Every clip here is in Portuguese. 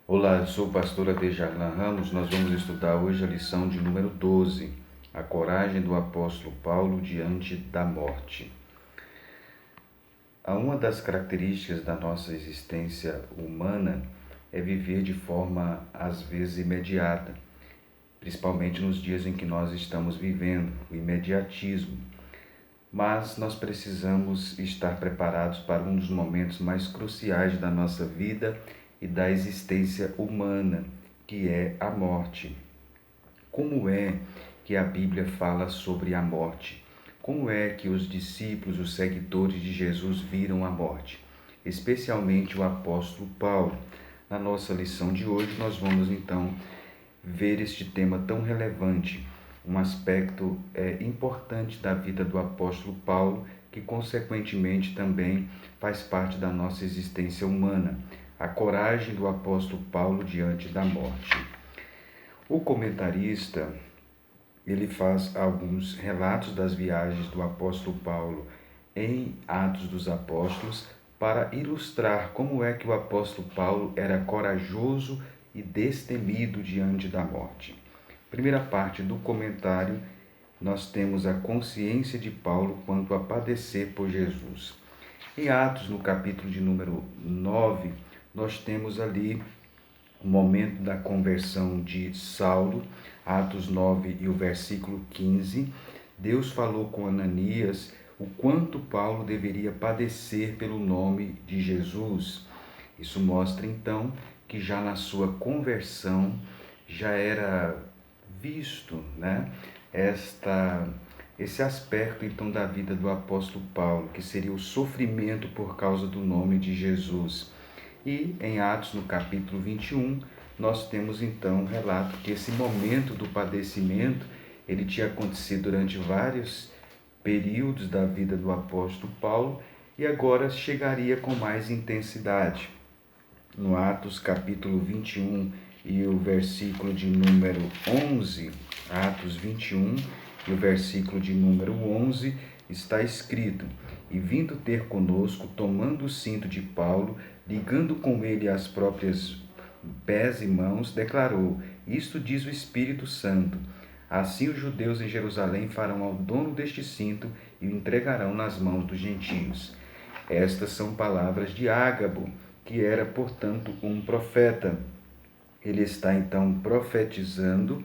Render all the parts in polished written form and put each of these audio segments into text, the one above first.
Olá, eu sou o pastor Adejarlan Ramos. Nós vamos estudar hoje a lição de número 12, a coragem do apóstolo Paulo diante da morte. Uma das características da nossa existência humana é viver de forma, às vezes, imediata, principalmente nos dias em que nós estamos vivendo, o imediatismo. Mas nós precisamos estar preparados para um dos momentos mais cruciais da nossa vida e da existência humana, que é a morte. Como é que a Bíblia fala sobre a morte? Como é que os discípulos, os seguidores de Jesus viram a morte? Especialmente o apóstolo Paulo. Na nossa lição de hoje, nós vamos então ver este tema tão relevante, um aspecto importante da vida do apóstolo Paulo, que consequentemente também faz parte da nossa existência humana, a coragem do apóstolo Paulo diante da morte. O comentarista, ele faz alguns relatos das viagens do apóstolo Paulo em Atos dos Apóstolos para ilustrar como é que o apóstolo Paulo era corajoso e destemido diante da morte. Primeira parte do comentário, nós temos a consciência de Paulo quanto a padecer por Jesus. Em Atos, no capítulo de número 9, nós temos ali o momento da conversão de Saulo, Atos 9 e o versículo 15. Deus falou com Ananias o quanto Paulo deveria padecer pelo nome de Jesus. Isso mostra então que já na sua conversão já era visto, esse aspecto então da vida do apóstolo Paulo, que seria o sofrimento por causa do nome de Jesus. E em Atos, no capítulo 21, nós temos então um relato que esse momento do padecimento, ele tinha acontecido durante vários períodos da vida do apóstolo Paulo e agora chegaria com mais intensidade. No Atos, capítulo 21 e o versículo de número 11, Atos 21 e o versículo de número 11, está escrito: E vindo ter conosco, tomando o cinto de Paulo, ligando com ele as próprias pés e mãos, declarou: Isto diz o Espírito Santo. Assim os judeus em Jerusalém farão ao dono deste cinto e o entregarão nas mãos dos gentios. Estas são palavras de Ágabo, que era, portanto, um profeta. Ele está então profetizando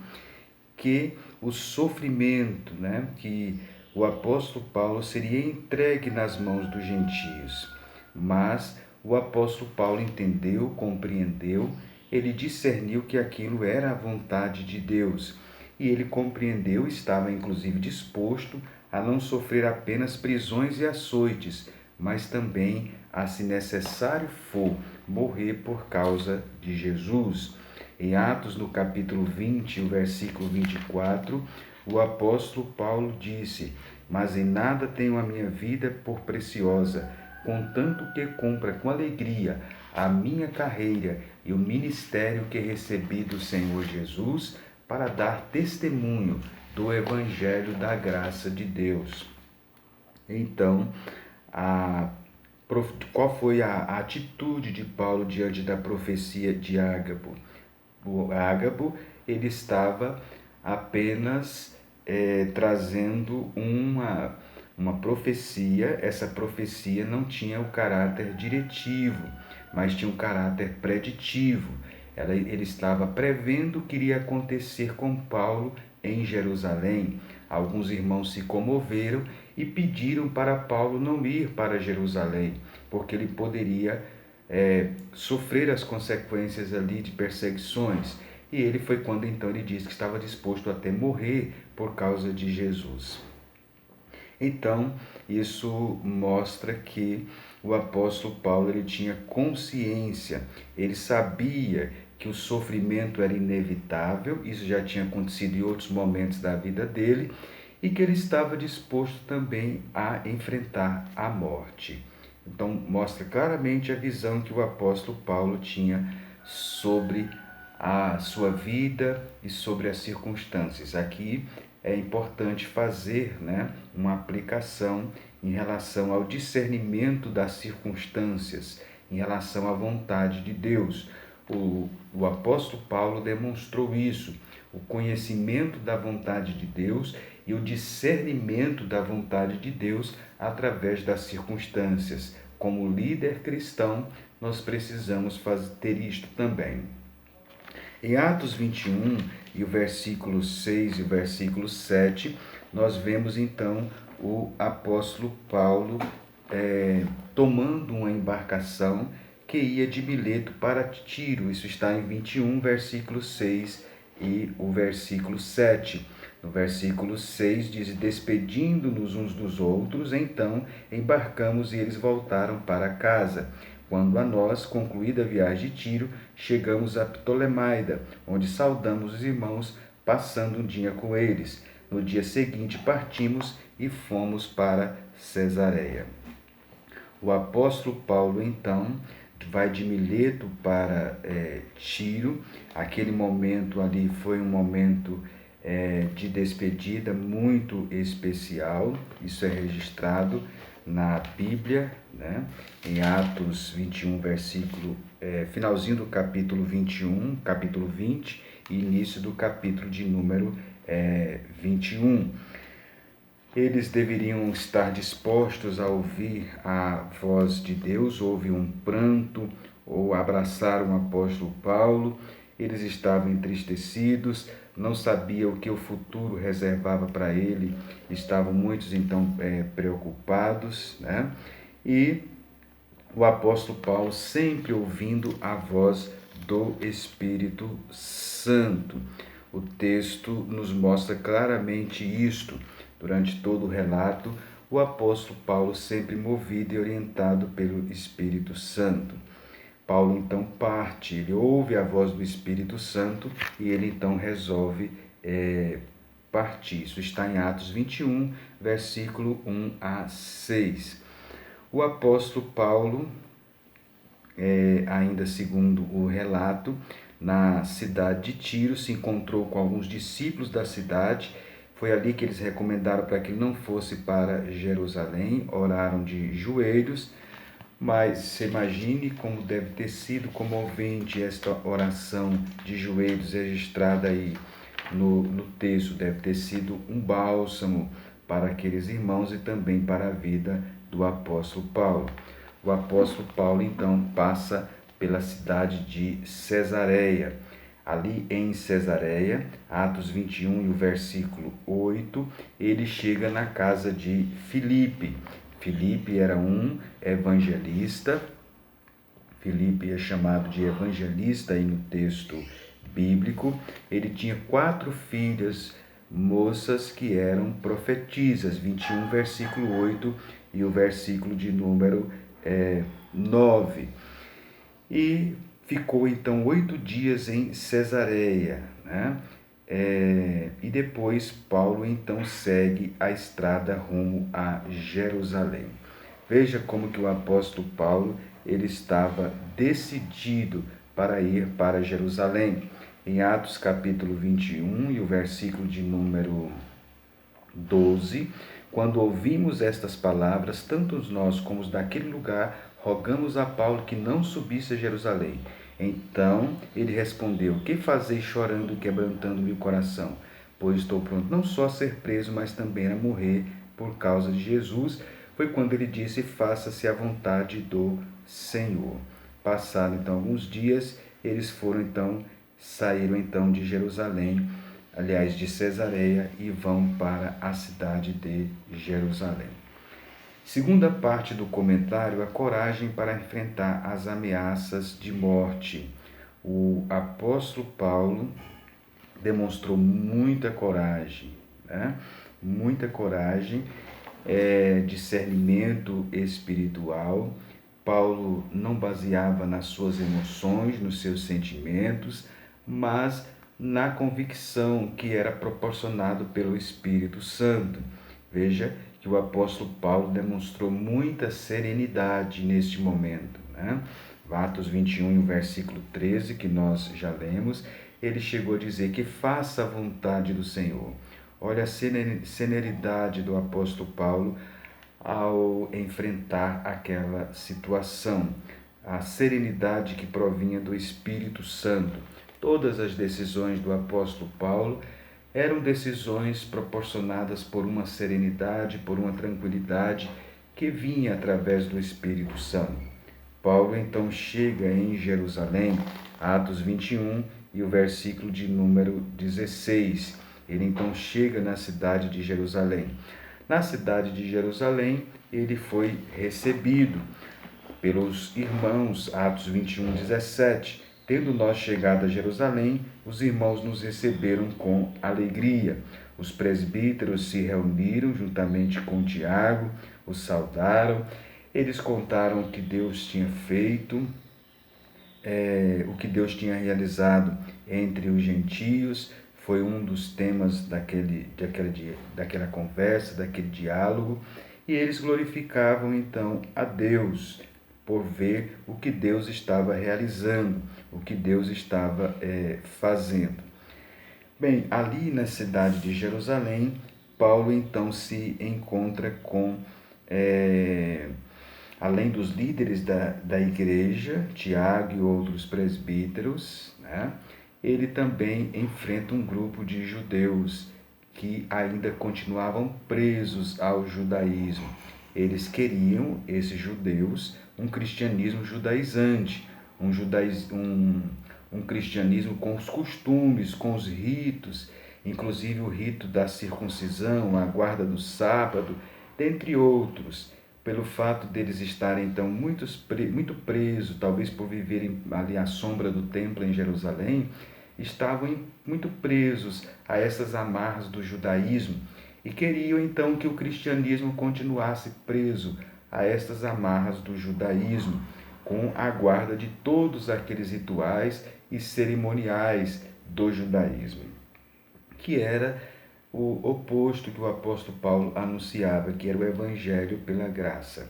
que o sofrimento, que o apóstolo Paulo seria entregue nas mãos dos gentios. Mas o apóstolo Paulo entendeu, compreendeu, ele discerniu que aquilo era a vontade de Deus. E ele compreendeu, estava inclusive disposto a não sofrer apenas prisões e açoites, mas também, a, se necessário for, morrer por causa de Jesus. Em Atos, no capítulo 20, o versículo 24, o apóstolo Paulo disse: Mas em nada tenho a minha vida por preciosa, contanto que cumpra com alegria a minha carreira e o ministério que recebi do Senhor Jesus para dar testemunho do Evangelho da graça de Deus. Então, qual foi a atitude de Paulo diante da profecia de Ágabo? O Ágabo, ele estava apenas trazendo uma profecia. Essa profecia não tinha o caráter diretivo, mas tinha um caráter preditivo. Ele estava prevendo o que iria acontecer com Paulo em Jerusalém. Alguns irmãos se comoveram e pediram para Paulo não ir para Jerusalém, porque ele poderia sofrer as consequências ali de perseguições. E ele foi quando então ele disse que estava disposto até morrer por causa de Jesus. Então, isso mostra que o apóstolo Paulo ele tinha consciência, ele sabia que o sofrimento era inevitável, isso já tinha acontecido em outros momentos da vida dele, e que ele estava disposto também a enfrentar a morte. Então, mostra claramente a visão que o apóstolo Paulo tinha sobre a sua vida e sobre as circunstâncias. Aqui é importante fazer uma aplicação em relação ao discernimento das circunstâncias, em relação à vontade de Deus. O apóstolo Paulo demonstrou isso, o conhecimento da vontade de Deus e o discernimento da vontade de Deus através das circunstâncias. Como líder cristão, nós precisamos ter isto também. Em Atos 21, e o versículo 6 e o versículo 7, nós vemos então o apóstolo Paulo tomando uma embarcação que ia de Mileto para Tiro. Isso está em 21, versículo 6 e o versículo 7. No versículo 6 diz: despedindo-nos uns dos outros, então embarcamos e eles voltaram para casa. Quando a nós, concluída a viagem de Tiro, chegamos a Ptolemaida, onde saudamos os irmãos, passando um dia com eles. No dia seguinte partimos e fomos para Cesareia. O apóstolo Paulo, então, vai de Mileto para Tiro. Aquele momento ali foi um momento de despedida muito especial. Isso é registrado na Bíblia, né? Em Atos 21, finalzinho do capítulo 21, capítulo 20 e início do capítulo de número 21. Eles deveriam estar dispostos a ouvir a voz de Deus. Houve um pranto, ou abraçaram o apóstolo Paulo. Eles estavam entristecidos, não sabiam o que o futuro reservava para ele. Estavam muitos então preocupados, né? E o apóstolo Paulo sempre ouvindo a voz do Espírito Santo. O texto nos mostra claramente isto. Durante todo o relato, o apóstolo Paulo sempre movido e orientado pelo Espírito Santo. Paulo então parte, ele ouve a voz do Espírito Santo e ele então resolve partir. Isso está em Atos 21, versículo 1 a 6. O apóstolo Paulo, ainda segundo o relato, na cidade de Tiro, se encontrou com alguns discípulos da cidade. Foi ali que eles recomendaram para que ele não fosse para Jerusalém, oraram de joelhos, mas se imagine como deve ter sido comovente esta oração de joelhos registrada aí no texto. Deve ter sido um bálsamo para aqueles irmãos e também para a vida do apóstolo Paulo. O apóstolo Paulo então passa pela cidade de Cesareia. Ali em Cesareia, Atos 21 e o versículo 8, ele chega na casa de Filipe. Filipe era um evangelista. Filipe é chamado de evangelista aí no texto bíblico. Ele tinha 4 filhas moças que eram profetisas, 21, versículo 8 e o versículo de número 9. E ficou então 8 dias em Cesareia, né? E depois Paulo então segue a estrada rumo a Jerusalém. Veja como que o apóstolo Paulo ele estava decidido para ir para Jerusalém. Em Atos capítulo 21 e o versículo de número 12, quando ouvimos estas palavras, tanto nós como os daquele lugar, rogamos a Paulo que não subisse a Jerusalém. Então ele respondeu: que fazeis chorando e quebrantando-me o coração? Pois estou pronto não só a ser preso, mas também a morrer por causa de Jesus. Foi quando ele disse: faça-se a vontade do Senhor. Passado então alguns dias, eles saíram então de Jerusalém, aliás de Cesareia, e vão para a cidade de Jerusalém. Segunda parte do comentário, a coragem para enfrentar as ameaças de morte. O apóstolo Paulo demonstrou muita coragem, né? Muita coragem, discernimento espiritual. Paulo não baseava nas suas emoções, nos seus sentimentos, mas na convicção que era proporcionado pelo Espírito Santo. Veja que o apóstolo Paulo demonstrou muita serenidade neste momento, né? Atos 21, versículo 13, que nós já lemos, ele chegou a dizer que faça a vontade do Senhor. Olha a serenidade do apóstolo Paulo ao enfrentar aquela situação. a serenidade que provinha do Espírito Santo. Todas as decisões do apóstolo Paulo eram decisões proporcionadas por uma serenidade, por uma tranquilidade que vinha através do Espírito Santo. Paulo então chega em Jerusalém, Atos 21 e o versículo de número 16. Ele então chega na cidade de Jerusalém. Na cidade de Jerusalém, ele foi recebido pelos irmãos, Atos 21, 17. Tendo nós chegado a Jerusalém, os irmãos nos receberam com alegria. Os presbíteros se reuniram juntamente com Tiago, os saudaram. Eles contaram o que Deus tinha feito, o que Deus tinha realizado entre os gentios. Foi um dos temas daquela conversa, daquele diálogo. E eles glorificavam então a Deus por ver o que Deus estava realizando, o que Deus estava fazendo. Bem, ali na cidade de Jerusalém, Paulo então se encontra com, além dos líderes da igreja, Tiago e outros presbíteros, né? Ele também enfrenta um grupo de judeus que ainda continuavam presos ao judaísmo. Eles queriam, esses judeus, um cristianismo judaizante, um cristianismo com os costumes, com os ritos, inclusive o rito da circuncisão, a guarda do sábado, dentre outros. Pelo fato deles estarem então muito presos, talvez por viverem ali à sombra do templo em Jerusalém, estavam muito presos a essas amarras do judaísmo e queriam então que o cristianismo continuasse preso a estas amarras do judaísmo, com a guarda de todos aqueles rituais e cerimoniais do judaísmo, que era o oposto que o apóstolo Paulo anunciava, que era o evangelho pela graça.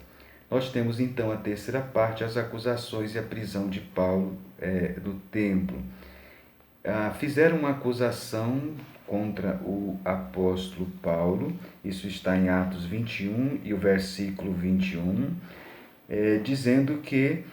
Nós temos então a terceira parte, as acusações e a prisão de Paulo no templo. Fizeram uma acusação contra o apóstolo Paulo, isso está em Atos 21 e o versículo 21, dizendo que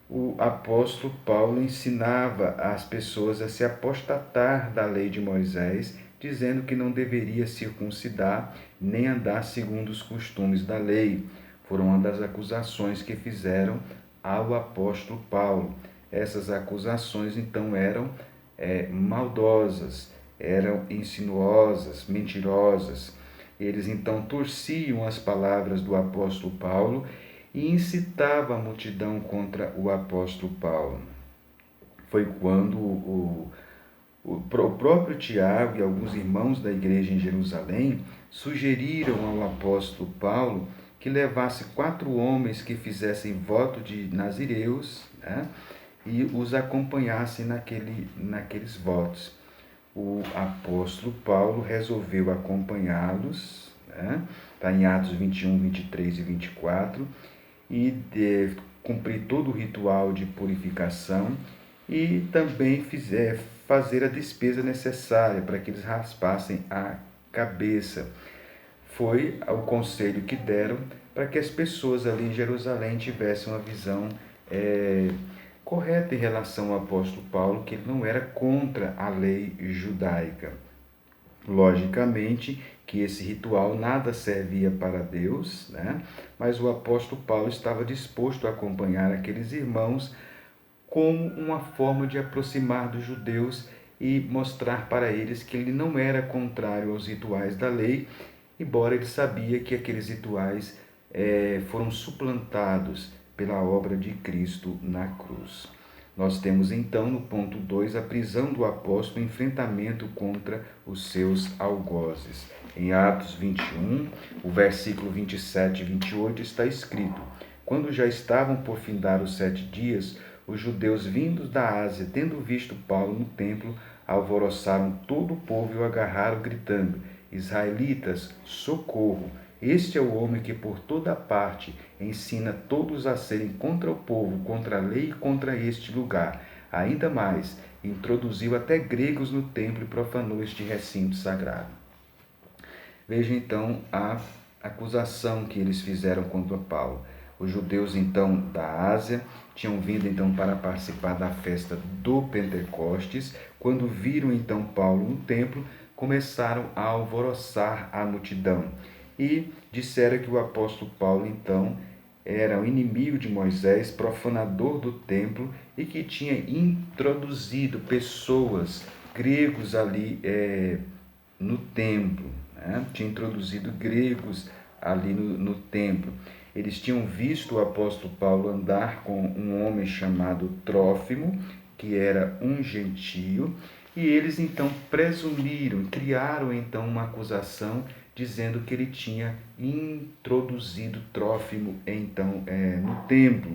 o apóstolo Paulo ensinava as pessoas a se apostatar da lei de Moisés, dizendo que não deveria circuncidar nem andar segundo os costumes da lei. Foram uma das acusações que fizeram ao apóstolo Paulo. Essas acusações então eram maldosas, eram insinuosas, mentirosas. Eles então torciam as palavras do apóstolo Paulo e incitavam a multidão contra o apóstolo Paulo. Foi quando o próprio Tiago e alguns irmãos da igreja em Jerusalém sugeriram ao apóstolo Paulo que levasse 4 homens que fizessem voto de nazireus, né, e os acompanhassem naqueles votos. O apóstolo Paulo resolveu acompanhá-los, né? Está em Atos 21, 23 e 24, e cumprir todo o ritual de purificação e também fazer a despesa necessária para que eles raspassem a cabeça. Foi o conselho que deram para que as pessoas ali em Jerusalém tivessem uma visão correta em relação ao apóstolo Paulo, que ele não era contra a lei judaica. Logicamente que esse ritual nada servia para Deus, né? Mas o apóstolo Paulo estava disposto a acompanhar aqueles irmãos como uma forma de aproximar dos judeus e mostrar para eles que ele não era contrário aos rituais da lei, embora ele sabia que aqueles rituais foram suplantados pela obra de Cristo na cruz. Nós temos então no ponto 2 a prisão do apóstolo, enfrentamento contra os seus algozes. Em Atos 21, o versículo 27 e 28 está escrito: quando já estavam por findar os 7 dias, os judeus vindos da Ásia, tendo visto Paulo no templo, alvoroçaram todo o povo e o agarraram, gritando: israelitas, socorro! Este é o homem que por toda parte ensina todos a serem contra o povo, contra a lei e contra este lugar. Ainda mais, introduziu até gregos no templo e profanou este recinto sagrado. Veja então a acusação que eles fizeram contra Paulo. Os judeus, então, da Ásia, tinham vindo, então, para participar da festa do Pentecostes. Quando viram, então, Paulo no templo, começaram a alvoroçar a multidão. E disseram que o apóstolo Paulo, então, era o inimigo de Moisés, profanador do templo, e que tinha introduzido pessoas, gregos ali no templo, né? Tinha introduzido gregos ali no templo. Eles tinham visto o apóstolo Paulo andar com um homem chamado Trófimo, que era um gentio, e eles então presumiram, criaram então uma acusação dizendo que ele tinha introduzido Trófimo então no templo.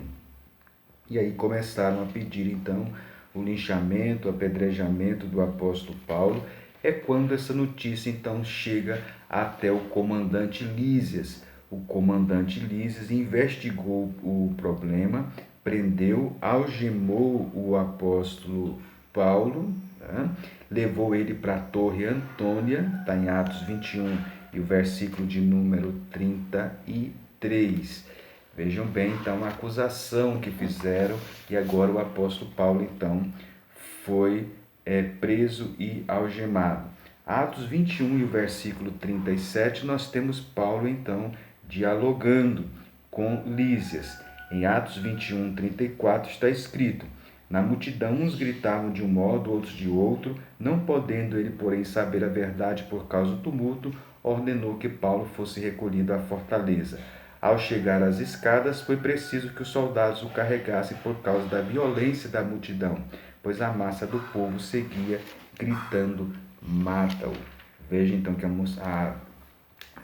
E aí começaram a pedir então o linchamento, o apedrejamento do apóstolo Paulo. É quando essa notícia então chega até o comandante Lísias. O comandante Lísias investigou o problema, prendeu, algemou o apóstolo Paulo, né? Levou ele para a Torre Antônia, está em Atos 21 e o versículo de número 33. Vejam bem, então, a acusação que fizeram, e agora o apóstolo Paulo, então, foi preso e algemado. Atos 21 e o versículo 37, nós temos Paulo, então, dialogando com Lísias. Em Atos 21, 34 está escrito: na multidão uns gritavam de um modo, outros de outro, não podendo ele, porém, saber a verdade por causa do tumulto, ordenou que Paulo fosse recolhido à fortaleza. Ao chegar às escadas, foi preciso que os soldados o carregassem por causa da violência da multidão, pois a massa do povo seguia gritando: mata-o. Veja então que eles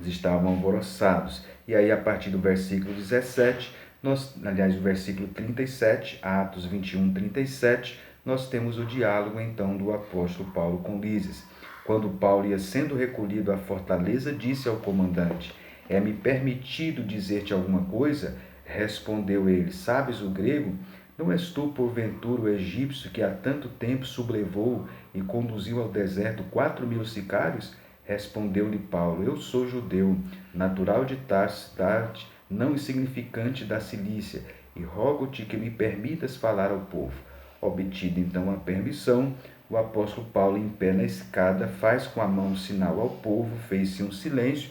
estavam alvoroçados. E aí, a partir do versículo 17, o versículo 37, Atos 21, 37, nós temos o diálogo então do apóstolo Paulo com Lísias. Quando Paulo ia sendo recolhido à fortaleza, disse ao comandante: é-me permitido dizer-te alguma coisa? Respondeu ele: sabes o grego? Não és tu, porventura, o egípcio que há tanto tempo sublevou e conduziu ao deserto 4.000 sicários? Respondeu-lhe Paulo: eu sou judeu, natural de Tarso, não insignificante da Cilícia, e rogo-te que me permitas falar ao povo. Obtida então a permissão, o apóstolo Paulo, em pé na escada, faz com a mão sinal ao povo, fez-se um silêncio,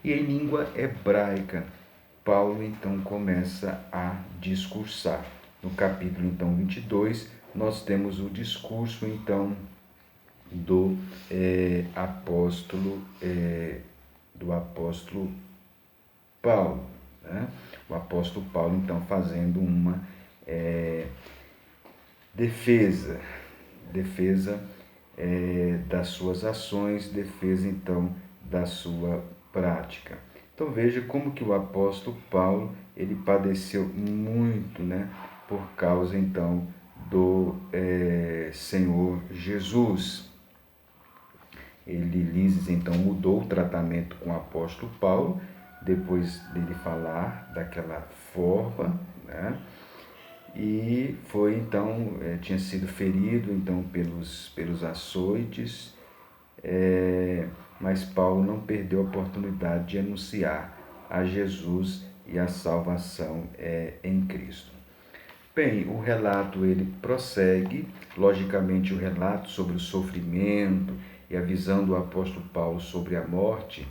e em língua hebraica, Paulo então começa a discursar. No capítulo então 22, nós temos o discurso então do apóstolo Paulo, né? O apóstolo Paulo então fazendo uma defesa das suas ações, defesa então da sua prática. Então veja como que o apóstolo Paulo ele padeceu muito, né, por causa então do Senhor Jesus. Lísias então mudou o tratamento com o apóstolo Paulo depois dele falar daquela forma, né? E foi então, tinha sido ferido então pelos açoites, mas Paulo não perdeu a oportunidade de anunciar a Jesus e a salvação em Cristo. Bem, o relato ele prossegue, logicamente o relato sobre o sofrimento e a visão do apóstolo Paulo sobre a morte,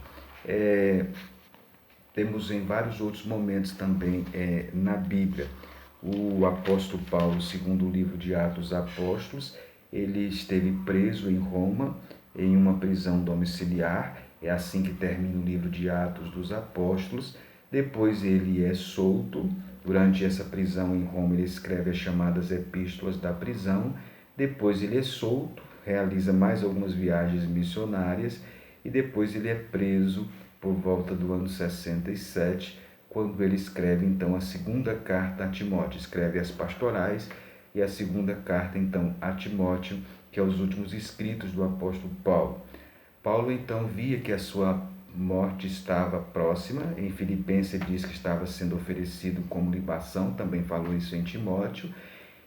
temos em vários outros momentos também na Bíblia. O apóstolo Paulo, segundo o livro de Atos dos Apóstolos, ele esteve preso em Roma, em uma prisão domiciliar. É assim que termina o livro de Atos dos Apóstolos. Depois ele é solto. Durante essa prisão em Roma, ele escreve as chamadas epístolas da prisão. Depois ele é solto, realiza mais algumas viagens missionárias e depois ele é preso por volta do ano 67, quando ele escreve então a segunda carta a Timóteo. Escreve as pastorais e a segunda carta então a Timóteo, que é os últimos escritos do apóstolo Paulo. Paulo então via que a sua morte estava próxima. Em Filipenses diz que estava sendo oferecido como libação, também falou isso em Timóteo.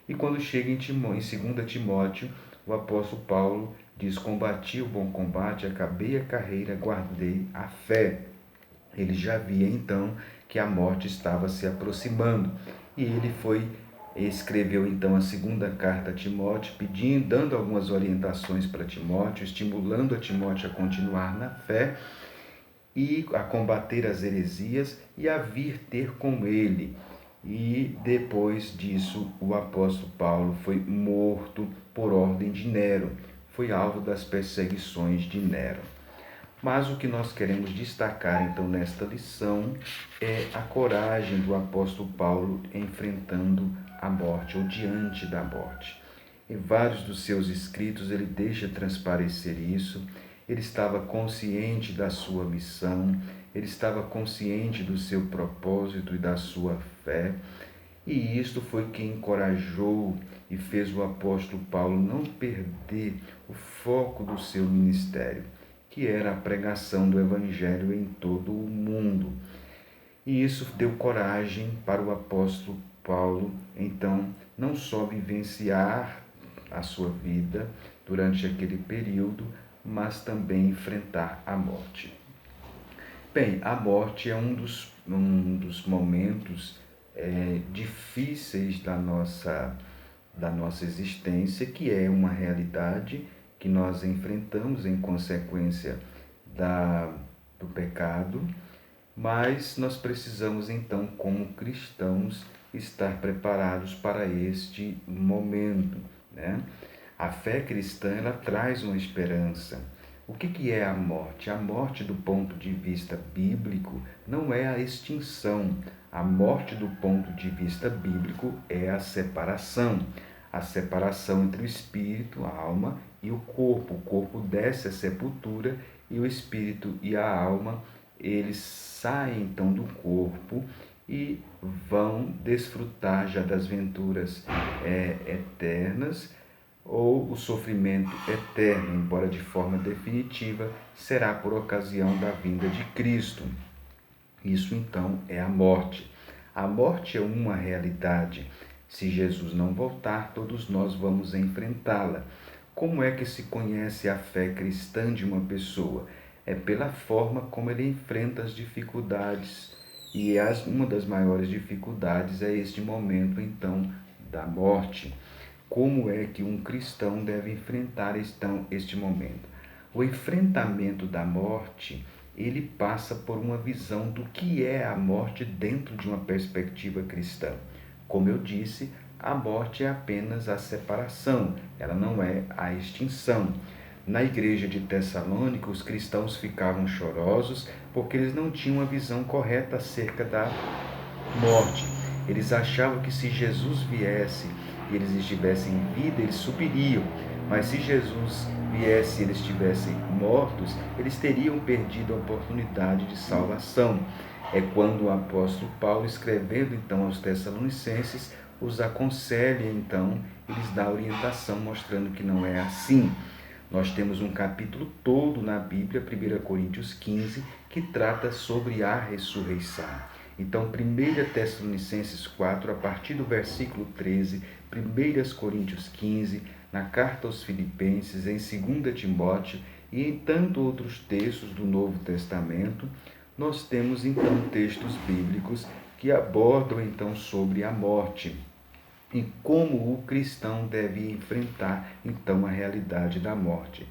E quando chega em 2 Timóteo, o apóstolo Paulo diz: combati o bom combate, acabei a carreira, guardei a fé. Ele já via então que a morte estava se aproximando. E ele escreveu então a segunda carta a Timóteo, dando algumas orientações para Timóteo, estimulando a Timóteo a continuar na fé e a combater as heresias e a vir ter com ele. E depois disso, o apóstolo Paulo foi morto por ordem de Nero, foi alvo das perseguições de Nero. Mas o que nós queremos destacar então nesta lição é a coragem do apóstolo Paulo enfrentando a morte ou diante da morte. Em vários dos seus escritos ele deixa transparecer isso. Ele estava consciente da sua missão, ele estava consciente do seu propósito e da sua fé. E isto foi que encorajou e fez o apóstolo Paulo não perder o foco do seu ministério, que era a pregação do Evangelho em todo o mundo. E isso deu coragem para o apóstolo Paulo, então, não só vivenciar a sua vida durante aquele período, mas também enfrentar a morte. Bem, a morte é um dos momentos difíceis da nossa existência, que é uma realidade que nós enfrentamos em consequência do pecado, mas nós precisamos então, como cristãos, estar preparados para este momento, né? A fé cristã, ela traz uma esperança. O que é a morte? A morte, do ponto de vista bíblico, não é a extinção. A morte, do ponto de vista bíblico, é a separação. A separação entre o espírito, a alma e o corpo. O corpo desce à sepultura e o espírito e a alma, eles saem então do corpo e vão desfrutar já das venturas eternas, ou o sofrimento eterno, embora de forma definitiva, será por ocasião da vinda de Cristo. Isso então é a morte. A morte é uma realidade. Se Jesus não voltar, todos nós vamos enfrentá-la. Como é que se conhece a fé cristã de uma pessoa? É pela forma como ele enfrenta as dificuldades. E uma das maiores dificuldades é este momento, então, da morte. Como é que um cristão deve enfrentar este momento? O enfrentamento da morte, ele passa por uma visão do que é a morte dentro de uma perspectiva cristã. Como eu disse, a morte é apenas a separação, ela não é a extinção. Na igreja de Tessalônica, os cristãos ficavam chorosos porque eles não tinham a visão correta acerca da morte. Eles achavam que se Jesus viesse e eles estivessem em vida, eles subiriam. Mas se Jesus viesse e eles estivessem mortos, eles teriam perdido a oportunidade de salvação. É quando o apóstolo Paulo, escrevendo então aos Tessalonicenses, os aconselha então e lhes dá orientação, mostrando que não é assim. Nós temos um capítulo todo na Bíblia, 1 Coríntios 15, que trata sobre a ressurreição. Então, 1 Tessalonicenses 4, a partir do versículo 13, 1 Coríntios 15, na carta aos Filipenses, em 2 Timóteo e em tantos outros textos do Novo Testamento, nós temos então textos bíblicos que abordam então sobre a morte e como o cristão deve enfrentar então a realidade da morte.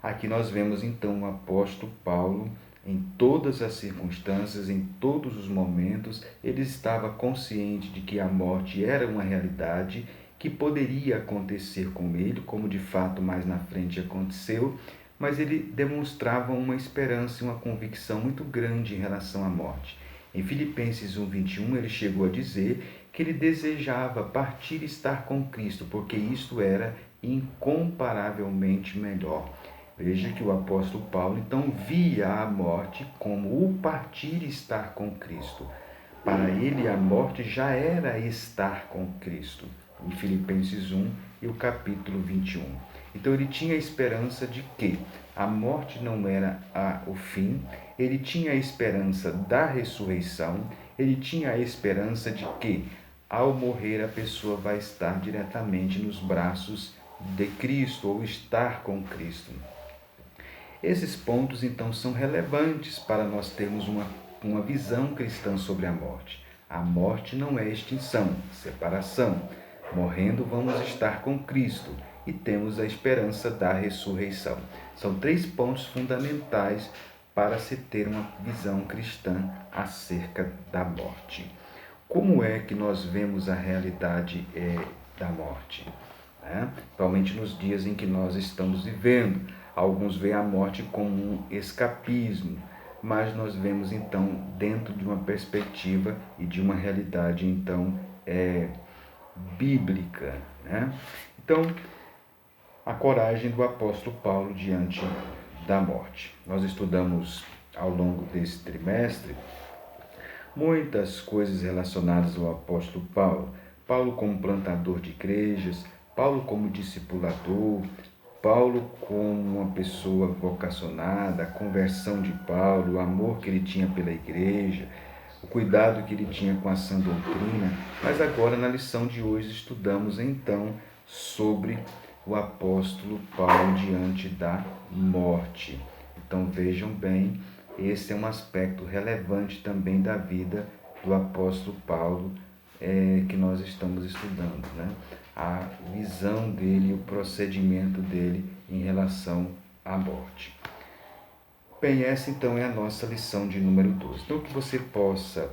Aqui nós vemos então o apóstolo Paulo, em todas as circunstâncias, em todos os momentos, ele estava consciente de que a morte era uma realidade que poderia acontecer com ele, como de fato mais na frente aconteceu, mas ele demonstrava uma esperança e uma convicção muito grande em relação à morte. Em Filipenses 1:21, ele chegou a dizer que ele desejava partir e estar com Cristo, porque isto era incomparavelmente melhor. Veja que o apóstolo Paulo então via a morte como o partir e estar com Cristo. Para ele a morte já era estar com Cristo. Em Filipenses 1 e o capítulo 21. Então ele tinha a esperança de que a morte não era o fim, ele tinha a esperança da ressurreição, ele tinha a esperança de que ao morrer a pessoa vai estar diretamente nos braços de Cristo ou estar com Cristo. Esses pontos, então, são relevantes para nós termos uma uma visão cristã sobre a morte. A morte não é extinção, separação. Morrendo, vamos estar com Cristo e temos a esperança da ressurreição. São 3 pontos fundamentais para se ter uma visão cristã acerca da morte. Como é que nós vemos a realidade da morte? Principalmente nos dias em que nós estamos vivendo. Alguns veem a morte como um escapismo, mas nós vemos então dentro de uma perspectiva e de uma realidade então bíblica. Então, a coragem do apóstolo Paulo diante da morte. Nós estudamos ao longo desse trimestre muitas coisas relacionadas ao apóstolo Paulo. Paulo como plantador de igrejas, Paulo como discipulador, Paulo como uma pessoa vocacionada, a conversão de Paulo, o amor que ele tinha pela igreja, o cuidado que ele tinha com a sã doutrina. Mas agora na lição de hoje estudamos então sobre o apóstolo Paulo diante da morte. Então vejam bem, esse é um aspecto relevante também da vida do apóstolo Paulo que nós estamos estudando, A visão dele, o procedimento dele em relação à morte. Bem, essa então é a nossa lição de número 12. Então que você possa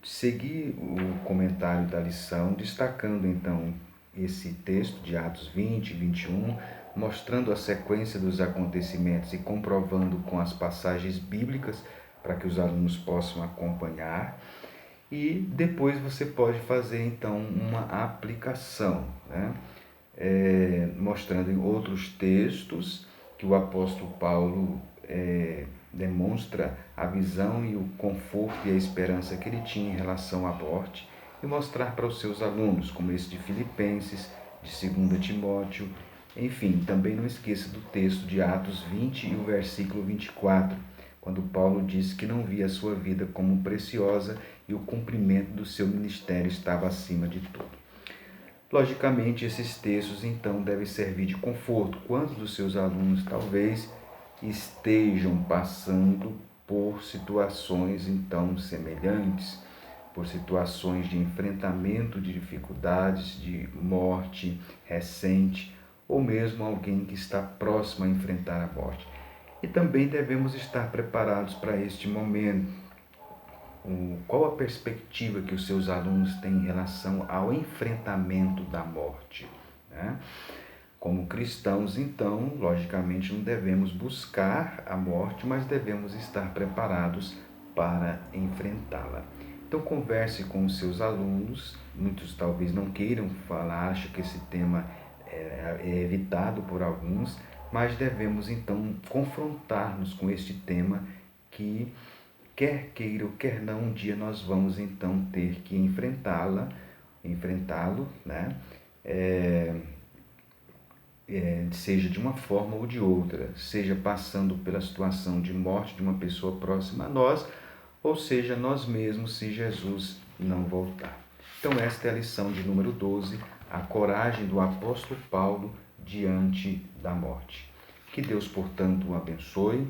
seguir o comentário da lição, destacando então esse texto de Atos 20, 21, mostrando a sequência dos acontecimentos e comprovando com as passagens bíblicas para que os alunos possam acompanhar. E depois você pode fazer então uma aplicação, mostrando em outros textos que o apóstolo Paulo demonstra a visão e o conforto e a esperança que ele tinha em relação à morte, e mostrar para os seus alunos, como esse de Filipenses, de 2 Timóteo, enfim, também não esqueça do texto de Atos 20 e o versículo 24, quando Paulo disse que não via a sua vida como preciosa e o cumprimento do seu ministério estava acima de tudo. Logicamente, esses textos então devem servir de conforto. Quantos dos seus alunos talvez estejam passando por situações então semelhantes, por situações de enfrentamento de dificuldades, de morte recente, ou mesmo alguém que está próximo a enfrentar a morte. E também devemos estar preparados para este momento. Qual a perspectiva que os seus alunos têm em relação ao enfrentamento da morte? Como cristãos, então, logicamente não devemos buscar a morte, mas devemos estar preparados para enfrentá-la. Então converse com os seus alunos, muitos talvez não queiram falar, acham que esse tema é evitado por alguns, mas devemos então confrontar-nos com este tema que, quer queira ou quer não, um dia nós vamos então ter que enfrentá-lo, seja de uma forma ou de outra, seja passando pela situação de morte de uma pessoa próxima a nós, ou seja, nós mesmos, se Jesus não voltar. Então esta é a lição de número 12, a coragem do apóstolo Paulo diante da morte. Que Deus, portanto, o abençoe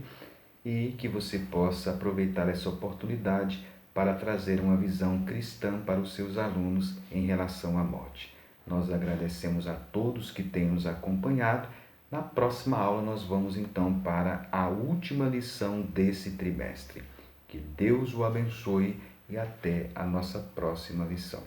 e que você possa aproveitar essa oportunidade para trazer uma visão cristã para os seus alunos em relação à morte. Nós agradecemos a todos que têm nos acompanhado. Na próxima aula nós vamos então para a última lição desse trimestre. Que Deus o abençoe e até a nossa próxima lição.